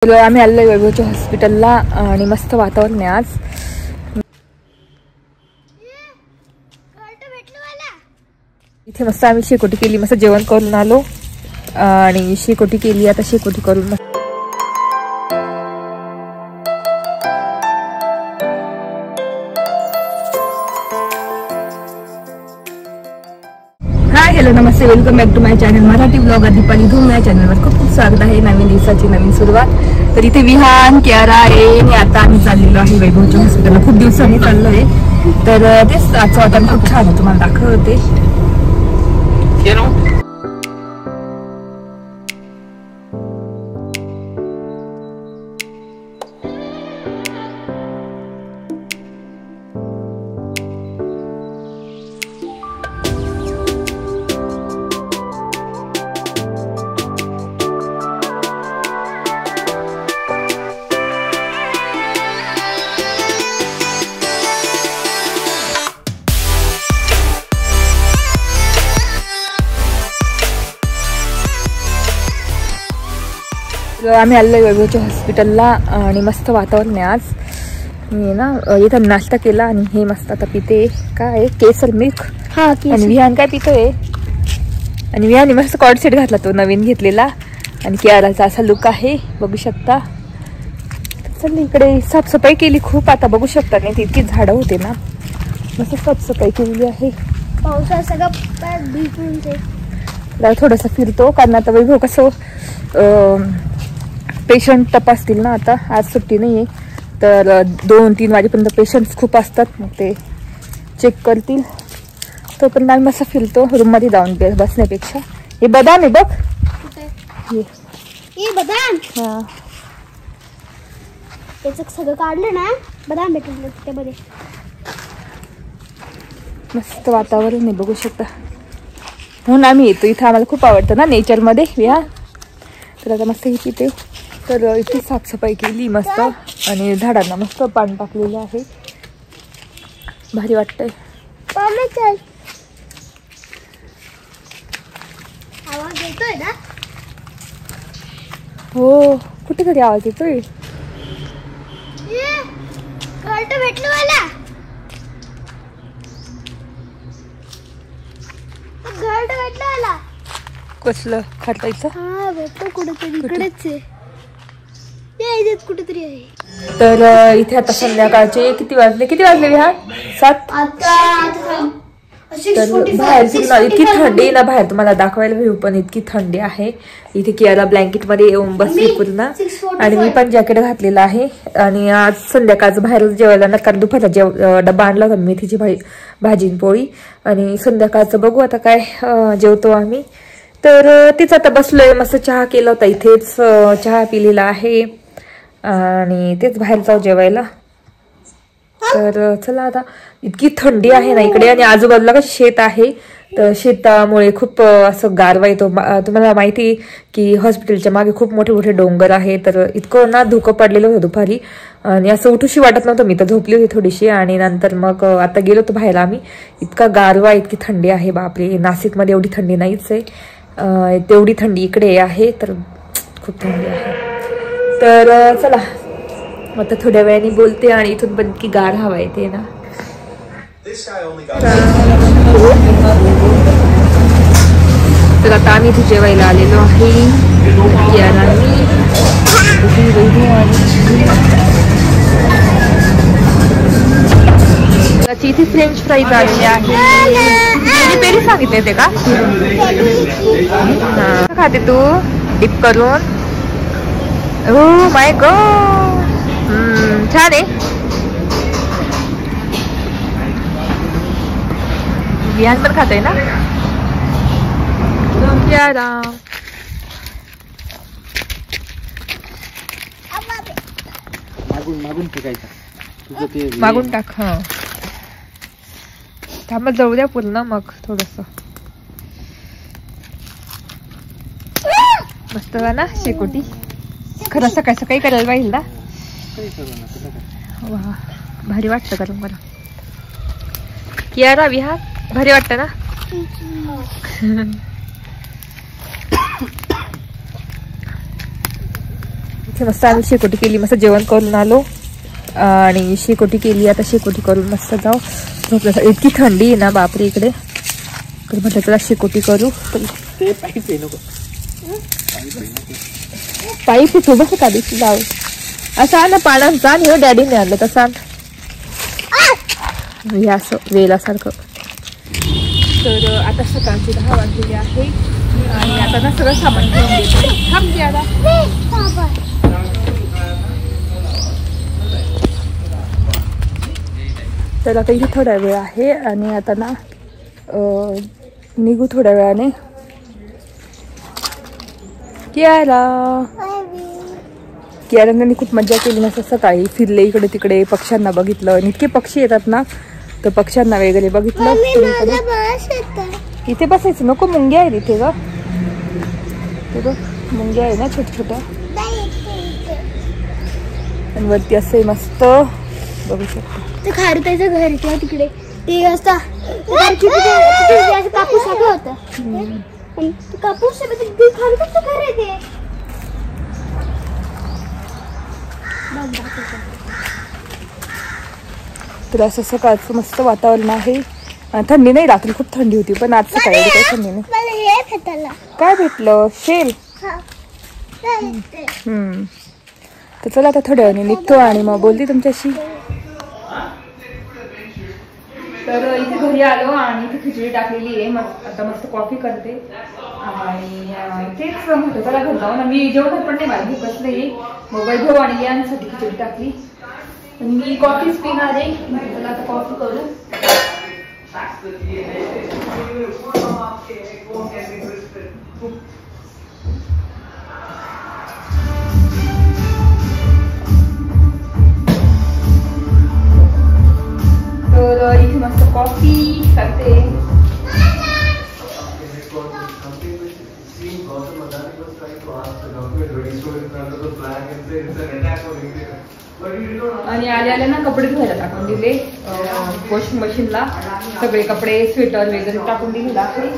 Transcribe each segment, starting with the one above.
आम्ही आलोय वैभवच्या हॉस्पिटलला आणि मस्त वातावरण आहे आज. इथे मस्त आम्ही शेकोटी केली, मस्त जेवण करून आलो आणि शेकोटी केली. आता शेकोटी करून हाय हॅलो नमस्ते, welcome back to my channel Marathi blogger Deepali Dhoom. या चॅनलवर खूप खूप स्वागत आहे. नवीन दिवसाची नवीन सुरुवात. तर इथे विहान कियारा आहे आणि आता आम्ही चाललेलो आहे वैभवच्या हॉस्पिटलला. खूप दिवसांनी चाललोय, तर तेच आजचं वातावरण खूप छान आहे, तुम्हाला दाखवते. आम्ही आलोय वैभवच्या हॉस्पिटलला आणि मस्त वातावरण आहे आज. मी ना इथं नाश्ता केला आणि हे मस्त आता पिते काय केसर मिल्क. आणि विहान काय पितोय, आणि विहाने मस्त कॉर्ड सेट घातला, तो नवीन घेतलेला. आणि कियाराचा असा लुक आहे, बघू शकता. चल इकडे साफसफाई केली खूप, आता बघू शकता. नाही इतकी झाडं होते ना, मस्त साफसफाई केलेली आहे. पावसाळा सगळं थोडंसं फिरतो, कारण आता वैभव कसं पेशंट तपासतील ना. आता आज सुट्टी नाही आहे, तर 2-3 वाजेपर्यंत पेशंट्स खूप असतात, मग ते चेक करतील. तोपर्यंत आम्ही मस्त फिरतो रूममध्ये जाऊन बसण्यापेक्षा. हे बदाम आहे बघ, हे बदाम. हां त्याचं सगळं काढलं ना, बदाम भेटलं त्यामध्ये. मस्त वातावरण आहे, बघू शकता. म्हणून आम्ही येतो इथं, आम्हाला खूप आवडतं ना नेचरमध्ये विहार. तर आता मस्त इथे ते, तर इथे साफसफाई केली मस्त आणि झाडांना मस्त पाणी टाकलेलं आहे, भारी वाटतंय. आवाज येतोय ना? हो, कुठे तरी आवाज येतोय. घरट भेटलं मला, घरट भेटलं मला. कसलं खाटायचं? हा भेटतो कुठेतरी, इकडेच आहे, कुठेतरी आहे. तर इथे आता संध्याकाळचे किती वाजले विहार? 7. तर बाहेर इतकी थंडी ना, बाहेर तुम्हाला दाखवायला व्ह्यू पण इतकी थंडी आहे. इथे कियाला ब्लँकेट मध्ये येऊन बसली पूर्ण, आणि मी पण जॅकेट घातलेलं आहे. आणि आज संध्याकाळचं बाहेर जेवायला ना, कारण दुपारचा डब्बा आणला होता मेथीची भाजी पोळी. आणि संध्याकाळचं बघू आता काय जेवतो आम्ही. तर तिचं आता बसलोय, मस्त चहा केला होता इथेच, चहा पिलेला आहे आणि तेच बाहेर जाऊ जेवायला. तर चला आता, इतकी थंडी आहे ना इकडे, आणि आजूबाजूला कसं शेत आहे, तर शेतामुळे खूप असं गारवा येतो. तुम्हाला माहिती की हॉस्पिटलच्या मागे खूप मोठे मोठे डोंगर आहे, तर इतकं ना धुकं पडलेलं होतं दुपारी, आणि असं उठूशी वाटत नव्हतं. मी तर झोपली होती थोडीशी, आणि नंतर मग आता गेलो होतो बाहेर आम्ही. इतका गारवा, इतकी थंडी आहे, बापरे. नाशिकमध्ये एवढी थंडी नाहीच आहे, तेवढी थंडी इकडे आहे, तर खूप थंडी आहे. तर चला आता थोड्या वेळाने बोलते, आणि इथून पण की गार हवा येते ना. तर आता आम्ही इथे जेवायला आलेलो आहे. इथे फ्रेंच फ्राईज आलेले आहे. पेरी पेरी सांगितले ते का? खाते तू डिप करून? हो माय गॉड, छान आहे. विहान पण खात आहे ना. मागून टाक. हा थांबत जाऊ द्या पूर्ण, मग थोडस मस्त ना शेकोटी. खरं सकाळी सकाळी करायला पाहिजे ना. वा भारी वाटतं गरम गरम. कियारा विहार भारी वाटतं ना. इथे मस्त आम्ही शेकोटी केली, मस्त जेवण करून आलो आणि शेकोटी केली. आता शेकोटी करून मस्त जाऊ झोपण्यासाठी. इतकी थंडी आहे ना बापरे इकडे, तर म्हटलं त्याला शेकोटी करू. पाईप इथं बस का दिवशी जाऊ असा ना पाण्याचा आणि डॅडीने आणलं तसा हे असं वेलासारखं. तर आता सकाळची 10 वाजलेली आहे आणि आता ना सगळं सामान घेऊन येते. थांब घे आता. तर आता इथे थोडा वेळ आहे आणि आता ना निघू थोड्या वेळाने. कियारांनी खूप मजा केली. मस्त सकाळी फिरले इकडे तिकडे, पक्ष्यांना बघितलं आणि इतके पक्षी येतात ना, तर पक्ष्यांना वगैरे बघितलं. इथे बसायचं नको, मुंग्या आहेत इथे ग, मुंग्या आहे ना छोट्या छोट्या. आणि वरती असं मस्त बघू शकतो. ते खारुताईचं घर आहे तिकडे, ते असं कापूस होतं. कापूस खारुताईचं घर आहे ते. तर असं सकाळचं मस्त वातावरण आहे. थंडी नाही, रात्री खूप थंडी होती पण आज सकाळी काही थंडी नाही. काय भेटलं? शेल. तर चला आता थोड्या वेळाने निघतो आणि मग बोलते तुमच्याशी. तर इथे घरी आलो आणि इथे खिचडी टाकलेली आहे. आता मस्त कॉफी करते आणि तेच म्हटलं चला घर जाऊ ना. मी जेवण पण नाही, मला भूकच नाही. मोबाईल घेऊ आणि यांसाठी खिचडी टाकली. मी कॉफीच पिणार आहे. चला आता कॉफी करू. तर इथे मस्त कॉफी करते. आणि आल्या ना कपडे धुवायला टाकून दिले वॉशिंग मशीनला. सगळे कपडे स्वेटर वगैरे टाकून दिले आहे.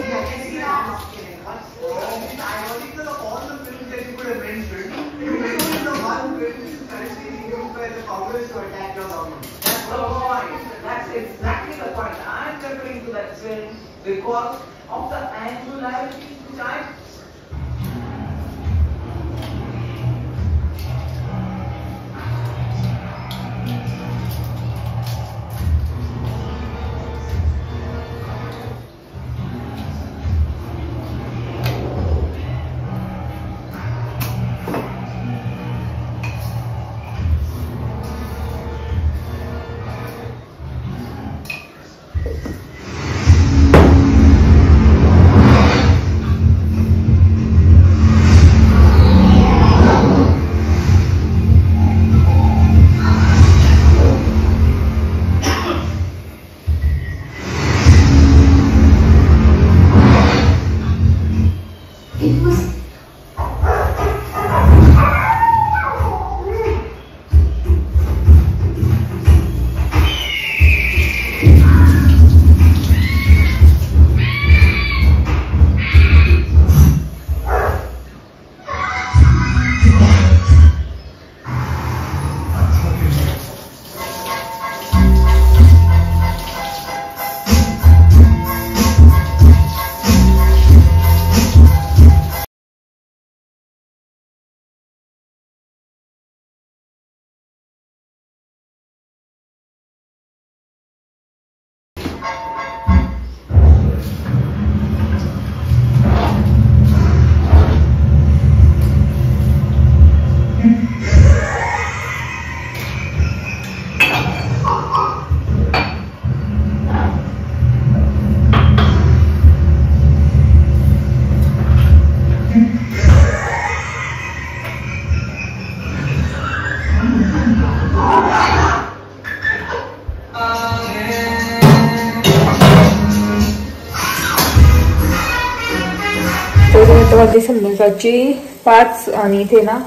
वाजले संध्याकाळची 5 आणि इथे ना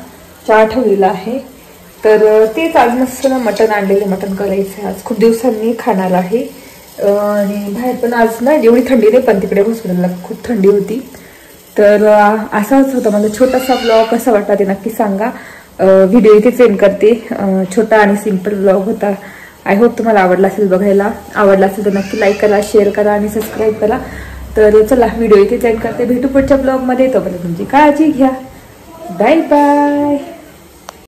चहा ठेवलेला आहे. तर तेच आज मस्त ना मटण आणलेले, मटण करायचं आज. खूप दिवसांनी खाणार आहे. आणि बाहेर पण आज ना एवढी थंडी नाही, पण तिकडे हॉस्पिटलला खूप थंडी होती. तर असाच होता माझा छोटासा ब्लॉग. कसा वाटला ते नक्की सांगा. व्हिडिओ इथेच एंड करते. छोटा आणि सिंपल ब्लॉग होता. आय होप तुम्हाला आवडला असेल बघायला. आवडला असेल तर नक्की लाईक करा, शेअर करा आणि सबस्क्राईब करा. तर चला व्हिडिओ इथेच एंड करते. भेटू पुढच्या ब्लॉगमध्ये. तोपर्यंत तुमची काळजी घ्या. Bye bye.